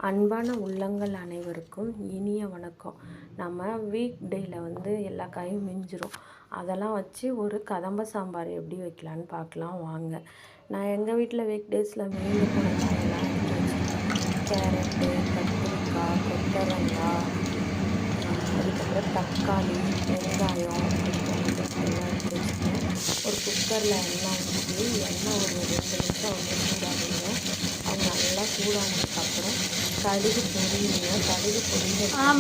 அன்பான உள்ளங்கள் அனைவருக்கும் இனிய வணக்கம். நம்ம வீக் டேயில் எல்லா காயும் மிஞ்சிரும். அதெல்லாம் வச்சு ஒரு கதம்ப சாம்பார் எப்படி வைக்கலான்னு பார்க்கலாம் வாங்க. நான் எங்கள் வீட்டில் வீக் டேஸில் மீந்து போன காயெல்லாம் எடுத்து வச்சுருக்கேன். கேரட்டு, கத்திரிக்காய், கொத்தவரங்காய், அதுக்கப்புறம் தக்காளி, வெங்காயம், எல்லாம் எடுத்து வச்சுருக்கேன். ஒரு குக்கரில் எண்ணெய் ஊற்றி எண்ணெய் ஒரு 2 நிமிஷம் சூடாகுங்க. அவங்க நல்லா சூடானதுக்கப்புறம் கடுகு பொரியுங்க. கடுகு பொரிஞ்சதுக்கப்புறம்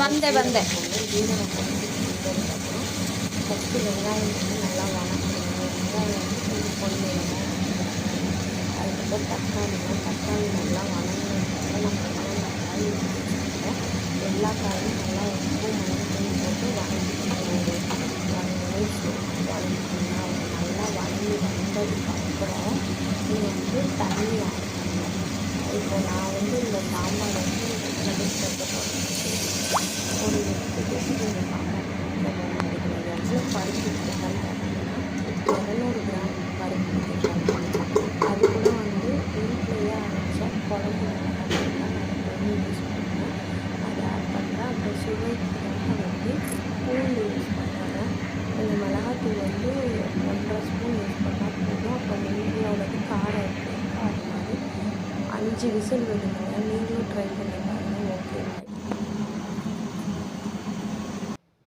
ஜீரகம் போட்டு பொரிஞ்சதுக்கப்புறம் ஃபஸ்ட்டு வெங்காயம் நல்லா வணக்கணுங்க. வெங்காயம் கொஞ்சம் பொன்னிறமாக அதுக்கப்புறம் தக்காளி நல்லா வணங்கினதுக்கப்புறம் நம்ம என்னென்ன காய் வச்சுருக்கோம் எல்லா காயும் நல்லா உப்பு மஞ்சள் போட்டு வதக்கிக்கணும். ஒரு 1 நிமிஷம் வதக்கிக்கோங்க. அவங்க நல்லா வதங்கி வந்ததுக்கப்புறம் நீங்கள் தண்ணி ஆட் பண்ணணும். இப்போ நான் இந்த சாம்பார் நடுக்கிறத ஒரு 8 பேருக்கு இந்த சாம்பார் எவ்வளோ பருப்பு எடுத்துக்கான்னு பார்த்தீங்கன்னா 200 கிராம் பருப்பு எடுத்துக்காங்க. அது கூட வீட்லேயே அரைச்ச குழம்பு மிளகாய் தான் நான் எப்போதுமே யூஸ் பண்ணுவேன். அதை ஆட் பண்ணுறேன். அப்புறம் சுவைக்காக பூண்டு யூஸ் பண்ணுறேன். இந்த மிளகாத்தூள் 1.5 ஸ்பூன் யூஸ் பண்ணால் போதும். அப்புறம் உங்களோடது காரம் எப்படி இருக்கோ அது மாதிரி 5 விசில் விடுங்க. நீங்களும் ட்ரை பண்ணி பாருங்கள்.